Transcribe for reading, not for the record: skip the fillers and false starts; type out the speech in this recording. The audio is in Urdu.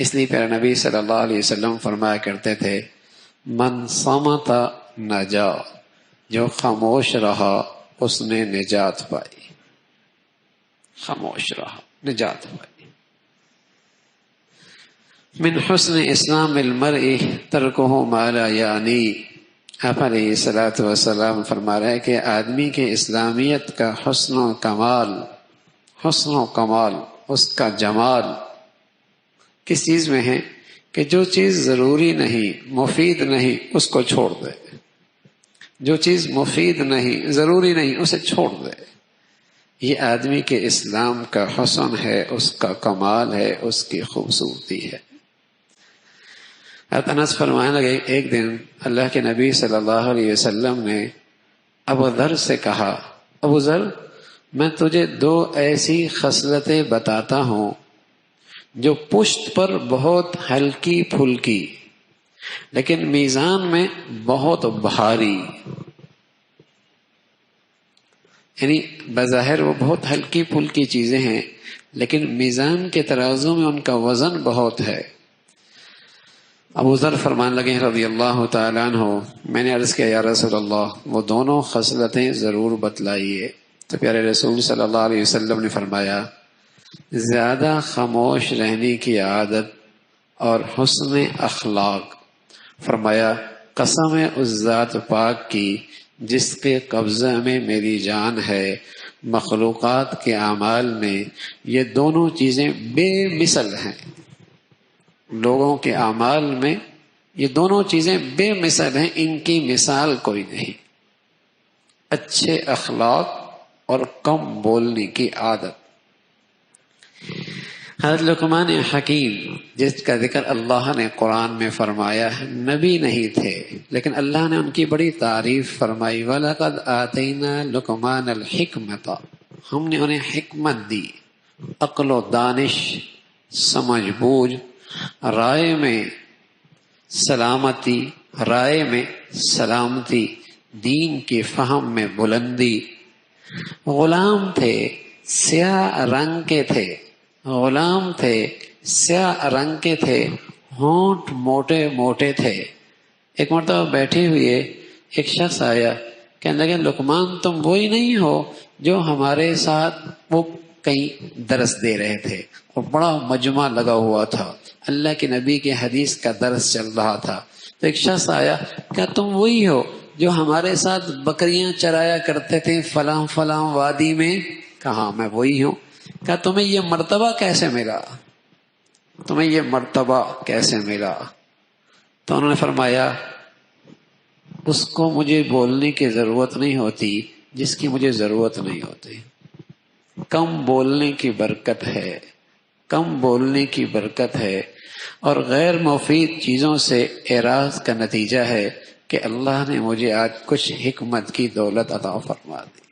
اس لیے پیارے نبی صلی اللہ علیہ وسلم فرمایا کرتے تھے من صمت نجا، جو خاموش رہا اس نے نجات پائی، خاموش رہا نجات پائی۔ من حسن اسلام المرء ترکہ ما لا یعنی، آپ علیہ الصلوۃ والسلام فرما رہے ہیں کہ آدمی کے اسلامیت کا حسن و کمال، اس کا جمال کس چیز میں ہے کہ جو چیز ضروری نہیں، مفید نہیں، اس کو چھوڑ دے۔ جو چیز مفید نہیں، ضروری نہیں، اسے چھوڑ دے۔ یہ آدمی کے اسلام کا حسن ہے، اس کا کمال ہے، اس کی خوبصورتی ہے۔ انس فرمانے لگے ایک دن اللہ کے نبی صلی اللہ علیہ وسلم نے ابو ذر سے کہا، ابو ذر میں تجھے دو ایسی خصلتیں بتاتا ہوں جو پشت پر بہت ہلکی پھلکی لیکن میزان میں بہت بھاری، یعنی بظاہر وہ بہت ہلکی پھلکی چیزیں ہیں لیکن میزان کے ترازو میں ان کا وزن بہت ہے۔ ابو ذر فرمان لگے رضی اللہ تعالیٰ عنہ، میں نے عرض کیا یا رسول اللہ وہ دونوں خصلتیں ضرور بتلائیے۔ تو پیارے رسول صلی اللہ علیہ وسلم نے فرمایا زیادہ خاموش رہنے کی عادت اور حسن اخلاق۔ فرمایا قسم ہے اس ذات پاک کی جس کے قبضے میں میری جان ہے، مخلوقات کے اعمال میں یہ دونوں چیزیں بے مثل ہیں۔ لوگوں کے اعمال میں یہ دونوں چیزیں بے مثل ہیں، ان کی مثال کوئی نہیں۔ اچھے اخلاق اور کم بولنے کی عادت۔ حضرت لقمان حکیم جس کا ذکر اللہ نے قرآن میں فرمایا ہے، نبی نہیں تھے لیکن اللہ نے ان کی بڑی تعریف فرمائی، وَلَقَدْ آتَيْنَا لُقْمَانَ الْحِكْمَةَ، ہم نے انہیں حکمت دی، عقل و دانش، سمجھ بوجھ، رائے میں سلامتی، دین کی فہم میں بلندی۔ غلام تھے سیاہ رنگ کے تھے، ہونٹ موٹے موٹے تھے۔ ایک مرتبہ بیٹھے ہوئے ایک شخص آیا، کہنے لگے لقمان تم وہی نہیں ہو جو ہمارے ساتھ وہ کہیں درس دے رہے تھے اور بڑا مجمع لگا ہوا تھا، اللہ کے نبی کے حدیث کا درس چل رہا تھا۔ تو ایک شخص آیا، کیا تم وہی ہو جو ہمارے ساتھ بکریاں چرایا کرتے تھے فلاں فلاں وادی میں؟ کہا میں وہی ہوں۔ کہا تمہیں یہ مرتبہ کیسے ملا؟ تو انہوں نے فرمایا اس کو مجھے بولنے کی ضرورت نہیں ہوتی جس کی مجھے ضرورت نہیں ہوتی۔ کم بولنے کی برکت ہے اور غیر مفید چیزوں سے اعراض کا نتیجہ ہے کہ اللہ نے مجھے آج کچھ حکمت کی دولت عطا فرما دی۔